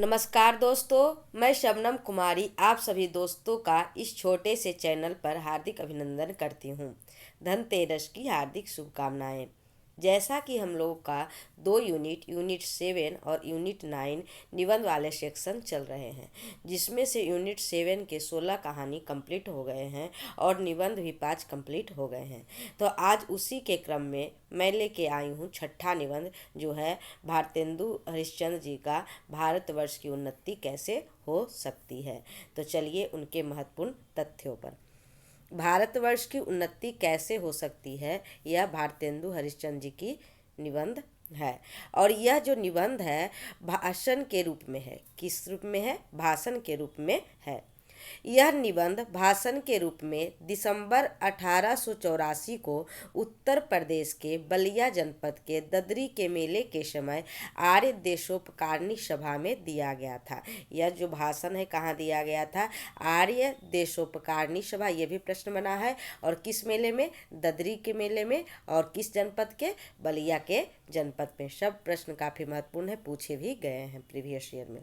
नमस्कार दोस्तों, मैं शबनम कुमारी आप सभी दोस्तों का इस छोटे से चैनल पर हार्दिक अभिनंदन करती हूँ। धनतेरस की हार्दिक शुभकामनाएं। जैसा कि हम लोगों का दो यूनिट 7 और यूनिट 9 निबंध वाले सेक्शन चल रहे हैं, जिसमें से यूनिट 7 के 16 कहानी कंप्लीट हो गए हैं और निबंध भी 5 कंप्लीट हो गए हैं। तो आज उसी के क्रम में मैं लेके आई हूँ छठा निबंध, जो है भारतेंदु हरिश्चंद्र जी का भारतवर्ष की उन्नति कैसे हो सकती है। तो चलिए उनके महत्वपूर्ण तथ्यों पर। भारतवर्ष की उन्नति कैसे हो सकती है, यह भारतेंदु हरिश्चंद्र जी की निबंध है। और यह जो निबंध है भाषण के रूप में है। किस रूप में है? भाषण के रूप में है। यह निबंध भाषण के रूप में दिसंबर 1884 को उत्तर प्रदेश के बलिया जनपद के ददरी के मेले के समय आर्य देशोपकारिणी सभा में दिया गया था। यह जो भाषण है कहाँ दिया गया था? आर्य देशोपकारिणी सभा। यह भी प्रश्न बना है। और किस मेले में? ददरी के मेले में। और किस जनपद के? बलिया के जनपद में। सब प्रश्न काफ़ी महत्वपूर्ण है, पूछे भी गए हैं प्रीवियस ईयर में।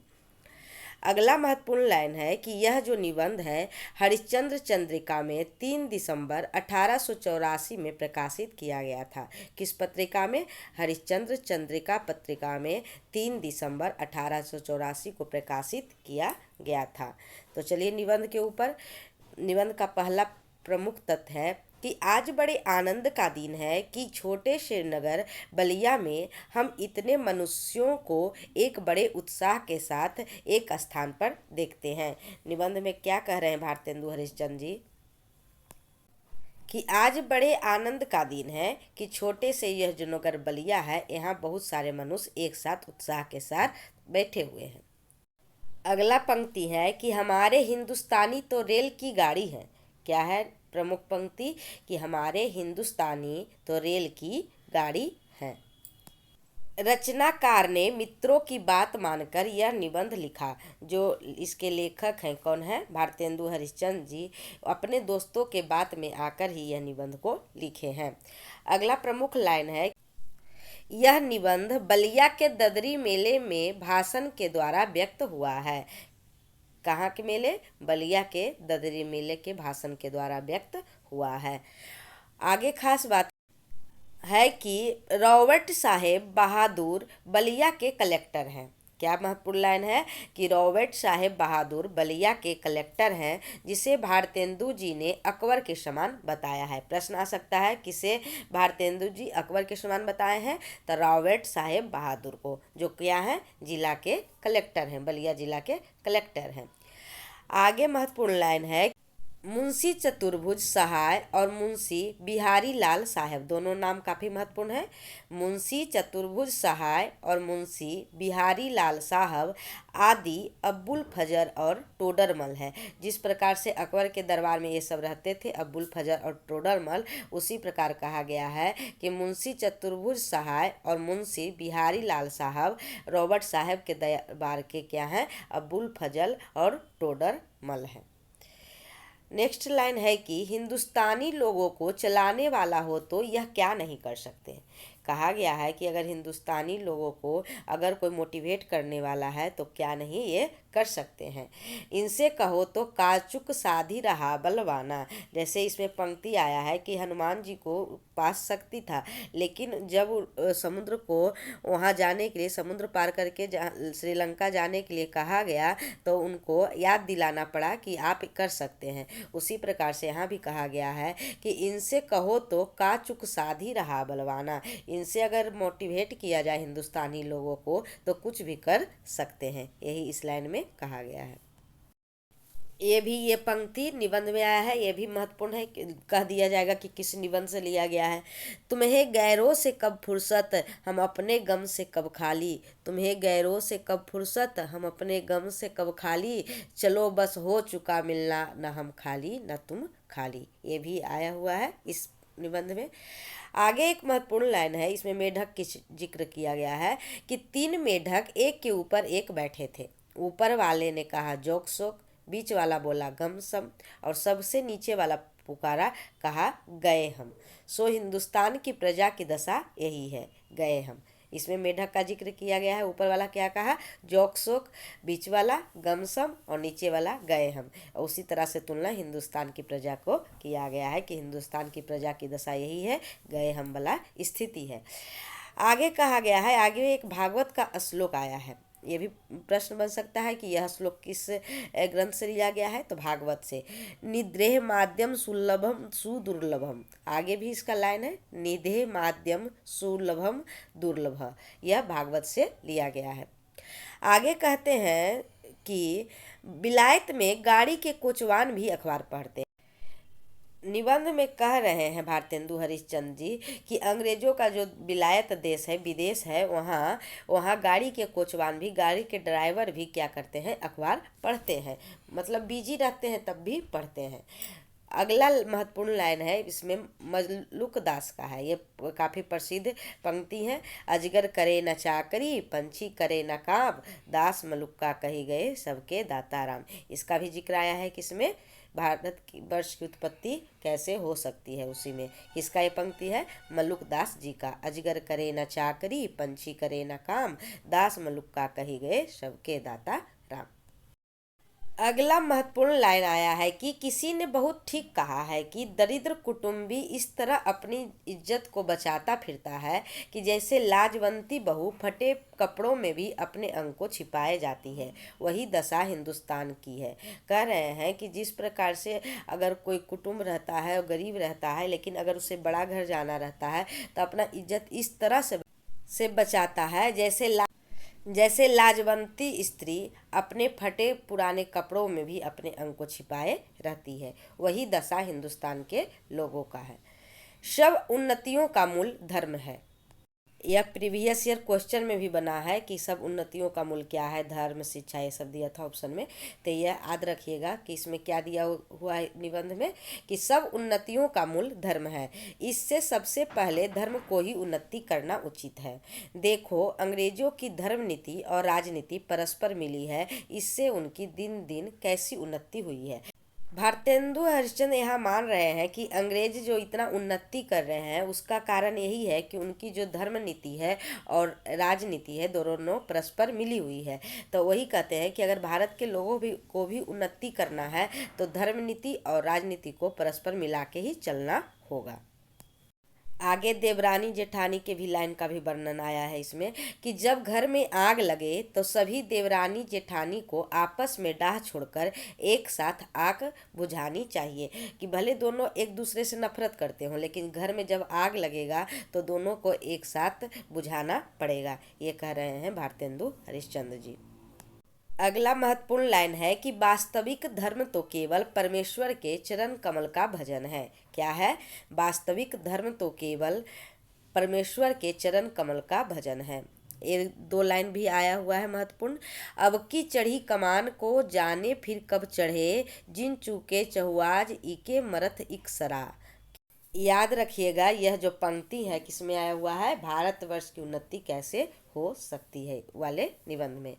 अगला महत्वपूर्ण लाइन है कि यह जो निबंध है हरिश्चंद्र चंद्रिका में 3 दिसंबर 1884 में प्रकाशित किया गया था। किस पत्रिका में? हरिश्चंद्र चंद्रिका पत्रिका में 3 दिसंबर 1884 को प्रकाशित किया गया था। तो चलिए निबंध के ऊपर। निबंध का पहला प्रमुख तथ्य है कि आज बड़े आनंद का दिन है कि छोटे से नगर बलिया में हम इतने मनुष्यों को एक बड़े उत्साह के साथ एक स्थान पर देखते हैं। निबंध में क्या कह रहे हैं भारतेंदु हरिश्चंद्र जी? कि आज बड़े आनंद का दिन है कि छोटे से यह जो नगर बलिया है, यहाँ बहुत सारे मनुष्य एक साथ उत्साह के साथ बैठे हुए हैं। अगला पंक्ति है कि हमारे हिंदुस्तानी तो रेल की गाड़ी है। क्या है प्रमुख पंक्ति? कि हमारे हिंदुस्तानी तो रेल की गाड़ी है। रचनाकार ने मित्रों की बात मानकर यह निबंध लिखा। जो इसके लेखक हैं कौन है? भारतेंदु हरिश्चंद्र जी अपने दोस्तों के बात में आकर ही यह निबंध को लिखे हैं। अगला प्रमुख लाइन है, यह निबंध बलिया के ददरी मेले में भाषण के द्वारा व्यक्त हुआ है। कहाँ के मेले? बलिया के ददरी मेले के भाषण के द्वारा व्यक्त हुआ है। आगे खास बात है कि रॉबर्ट साहेब बहादुर बलिया के कलेक्टर हैं। क्या महत्वपूर्ण लाइन है? कि रॉबर्ट साहेब बहादुर बलिया के कलेक्टर हैं, जिसे भारतेंदु जी ने अकबर के समान बताया है। प्रश्न आ सकता है किसे भारतेंदु जी अकबर के समान बताए हैं? तो रॉबर्ट साहेब बहादुर को, जो क्या है जिला के कलेक्टर हैं, बलिया जिला के कलेक्टर हैं। आगे महत्वपूर्ण लाइन है, मुंशी चतुर्भुज सहाय और मुंशी बिहारी लाल साहब, दोनों नाम काफ़ी महत्वपूर्ण है। मुंशी चतुर्भुज सहाय और मुंशी बिहारी लाल साहब आदि अब्बुल फजर और टोडरमल है। जिस प्रकार से अकबर के दरबार में ये सब रहते थे, अब्बुल फजर और टोडरमल, उसी प्रकार कहा गया है कि मुंशी चतुर्भुज सहाय और मुंशी बिहारी लाल साहब रॉबर्ट साहब के दरबार के क्या हैं? अब्बुल फजल और टोडरमल हैं। नेक्स्ट लाइन है कि हिंदुस्तानी लोगों को चलाने वाला हो तो यह क्या नहीं कर सकते। कहा गया है कि अगर हिंदुस्तानी लोगों को अगर कोई मोटिवेट करने वाला है तो क्या नहीं ये कर सकते हैं। इनसे कहो तो काचुक साधी रहा बलवाना। जैसे इसमें पंक्ति आया है कि हनुमान जी को पास शक्ति था, लेकिन जब समुद्र को वहाँ जाने के लिए, समुद्र पार करके श्रीलंका जाने के लिए कहा गया, तो उनको याद दिलाना पड़ा कि आप कर सकते हैं। उसी प्रकार से यहाँ भी कहा गया है कि इनसे कहो तो काचुक साधी रहा बलवाना। इनसे अगर मोटिवेट किया जाए हिंदुस्तानी लोगों को तो कुछ भी कर सकते हैं, यही इस लाइन में कहा गया है। ये पंक्ति निबंध में आया है, ये भी महत्वपूर्ण है। कह दिया जाएगा कि किस निबंध से लिया गया है। तुम्हें गैरों से कब फुर्सत, हम अपने गम से कब खाली। तुम्हें गैरों से कब फुर्सत, हम अपने गम से कब खाली। चलो बस हो चुका मिलना, न हम खाली न तुम खाली। ये भी आया हुआ है इस निबंध में। आगे एक महत्वपूर्ण लाइन है, इसमें मेढक की जिक्र किया गया है कि 3 मेढक एक के ऊपर एक बैठे थे। ऊपर वाले ने कहा जोक शोक, बीच वाला बोला गम सम, और सबसे नीचे वाला पुकारा, कहा गए हम। सो हिंदुस्तान की प्रजा की दशा यही है, गए हम। इसमें मेढक का जिक्र किया गया है। ऊपर वाला क्या कहा, जोक शोक, बीच वाला गमसम और नीचे वाला गए हम। उसी तरह से तुलना हिंदुस्तान की प्रजा को किया गया है कि हिंदुस्तान की प्रजा की दशा यही है, गए हम वाला स्थिति है। आगे कहा गया है, आगे एक भागवत का श्लोक आया है। ये भी प्रश्न बन सकता है कि यह श्लोक किस ग्रंथ से लिया गया है, तो भागवत से। निद्रेह माध्यम सुलभम सुदुर्लभम, आगे भी इसका लाइन है, निधे माध्यम सुलभम दुर्लभ, यह भागवत से लिया गया है। आगे कहते हैं कि विलायत में गाड़ी के कोचवान भी अखबार पढ़ते हैं। निबंध में कह रहे हैं भारतेंदु हरिश्चंद्र जी कि अंग्रेजों का जो विलायत देश है, विदेश है, वहाँ गाड़ी के कोचवान भी, गाड़ी के ड्राइवर भी क्या करते हैं, अखबार पढ़ते हैं। मतलब बिजी रहते हैं तब भी पढ़ते हैं। अगला महत्वपूर्ण लाइन है, इसमें मल्लुक दास का है, ये काफ़ी प्रसिद्ध पंक्ति है। अजगर करे न चाकरी, पंछी करे न काम, दास मलुक्का कही गए सबके दाता राम। इसका भी जिक्र आया है किसमें, भारत की वर्ष की उत्पत्ति कैसे हो सकती है, उसी में। किसका ये पंक्ति है, मल्लुक दास जी का। अजगर करे न चाकरी, पंछी करे न काम, दास मलुक्का कही गए सबके दाता राम। अगला महत्वपूर्ण लाइन आया है कि किसी ने बहुत ठीक कहा है कि दरिद्र कुटुंबी इस तरह अपनी इज्जत को बचाता फिरता है कि जैसे लाजवंती बहू फटे कपड़ों में भी अपने अंग को छिपाए जाती है। वही दशा हिंदुस्तान की है। कह रहे हैं कि जिस प्रकार से अगर कोई कुटुंब रहता है और गरीब रहता है, लेकिन अगर उसे बड़ा घर जाना रहता है तो अपना इज्जत इस तरह से बचाता है जैसे लाजवंती स्त्री अपने फटे पुराने कपड़ों में भी अपने अंग को छिपाए रहती है। वही दशा हिंदुस्तान के लोगों का है। सब उन्नतियों का मूल धर्म है। यह प्रीवियस ईयर क्वेश्चन में भी बना है कि सब उन्नतियों का मूल क्या है, धर्म, शिक्षा, ये सब दिया था ऑप्शन में। तो यह याद रखिएगा कि इसमें क्या दिया हुआ है निबंध में, कि सब उन्नतियों का मूल धर्म है। इससे सबसे पहले धर्म को ही उन्नति करना उचित है। देखो, अंग्रेजों की धर्म नीति और राजनीति परस्पर मिली है, इससे उनकी दिन दिन कैसी उन्नति हुई है। भारतेंदु हरिश्चंद्र यहाँ मान रहे हैं कि अंग्रेज जो इतना उन्नति कर रहे हैं उसका कारण यही है कि उनकी जो धर्म नीति है और राजनीति है, दोनों परस्पर मिली हुई है। तो वही कहते हैं कि अगर भारत के लोगों को भी उन्नति करना है तो धर्म नीति और राजनीति को परस्पर मिला के ही चलना होगा। आगे देवरानी जेठानी के भी लाइन का भी वर्णन आया है इसमें, कि जब घर में आग लगे तो सभी देवरानी जेठानी को आपस में डाह छोड़कर एक साथ आग बुझानी चाहिए। कि भले दोनों एक दूसरे से नफरत करते हों, लेकिन घर में जब आग लगेगा तो दोनों को एक साथ बुझाना पड़ेगा। ये कह रहे हैं भारतेंदु हरिश्चंद्र जी। अगला महत्वपूर्ण लाइन है कि वास्तविक धर्म तो केवल परमेश्वर के चरण कमल का भजन है। क्या है, वास्तविक धर्म तो केवल परमेश्वर के चरण कमल का भजन है। ये दो लाइन भी आया हुआ है महत्वपूर्ण। अब की चढ़ी कमान को जाने फिर कब चढ़े, जिन चूके चहुआज इके मरथ इक सरा। याद रखिएगा, यह जो पंक्ति है किसमें आया हुआ है, भारतवर्ष की उन्नति कैसे हो सकती है वाले निबंध में।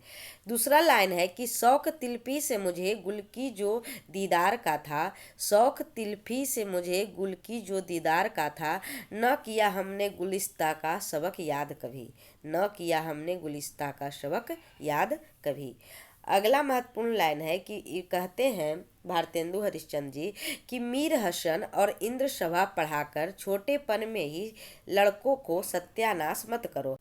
दूसरा लाइन है कि शौक तिल्फी से मुझे गुल की जो दीदार का था, शौक तिल्फी से मुझे गुल की जो दीदार का था, न किया हमने गुलिस्ता का सबक याद कभी, न किया हमने गुलिस्ता का सबक याद कभी। अगला महत्वपूर्ण लाइन है कि कहते हैं भारतेंदु हरिश्चंद्र जी कि मीर हसन और इंद्र सभा पढ़ाकर छोटेपन में ही लड़कों को सत्यानाश मत करो।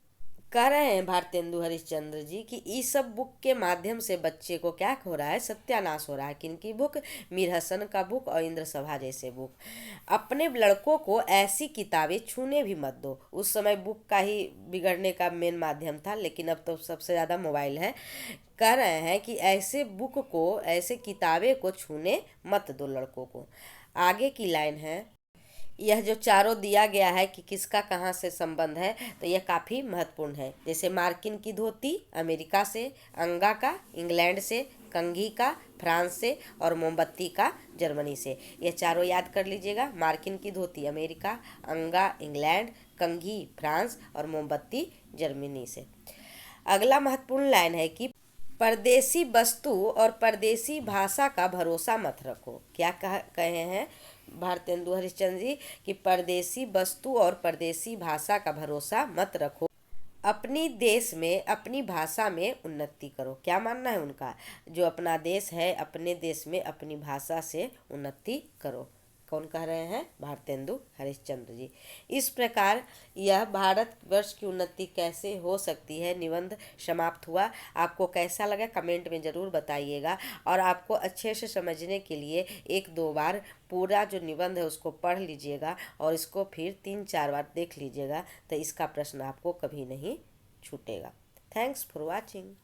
कह रहे हैं भारतेंदु हरिश्चंद्र जी कि इस सब बुक के माध्यम से बच्चे को क्या हो रहा है, सत्यानाश हो रहा है। किनकी बुक, मीर हसन का बुक और इंद्र सभा जैसे बुक। अपने लड़कों को ऐसी किताबें छूने भी मत दो। उस समय बुक का ही बिगड़ने का मेन माध्यम था, लेकिन अब तो सबसे ज़्यादा मोबाइल है। कह रहे हैं कि ऐसे बुक को, ऐसे किताबें को छूने मत दो लड़कों को। आगे की लाइन है, यह जो चारों दिया गया है कि किसका कहाँ से संबंध है, तो यह काफ़ी महत्वपूर्ण है। जैसे मार्किन की धोती अमेरिका से, अंगा का इंग्लैंड से, कंघी का फ्रांस से और मोमबत्ती का जर्मनी से। यह चारों याद कर लीजिएगा। मार्किन की धोती अमेरिका, अंगा इंग्लैंड, कंघी फ्रांस और मोमबत्ती जर्मनी से। अगला महत्वपूर्ण लाइन है कि परदेसी वस्तु और परदेसी भाषा का भरोसा मत रखो। क्या कहे हैं भारतेंदु हरिश्चंद्र जी कि परदेसी वस्तु और परदेसी भाषा का भरोसा मत रखो। अपनी देश में अपनी भाषा में उन्नति करो। क्या मानना है उनका? जो अपना देश है, अपने देश में अपनी भाषा से उन्नति करो। कौन कह रहे हैं? भारतेंदु हरिश्चंद्र जी। इस प्रकार यह भारतवर्ष की उन्नति कैसे हो सकती है निबंध समाप्त हुआ। आपको कैसा लगा कमेंट में ज़रूर बताइएगा, और आपको अच्छे से समझने के लिए एक दो बार पूरा जो निबंध है उसको पढ़ लीजिएगा, और इसको फिर 3-4 बार देख लीजिएगा, तो इसका प्रश्न आपको कभी नहीं छूटेगा। Thanks for watching.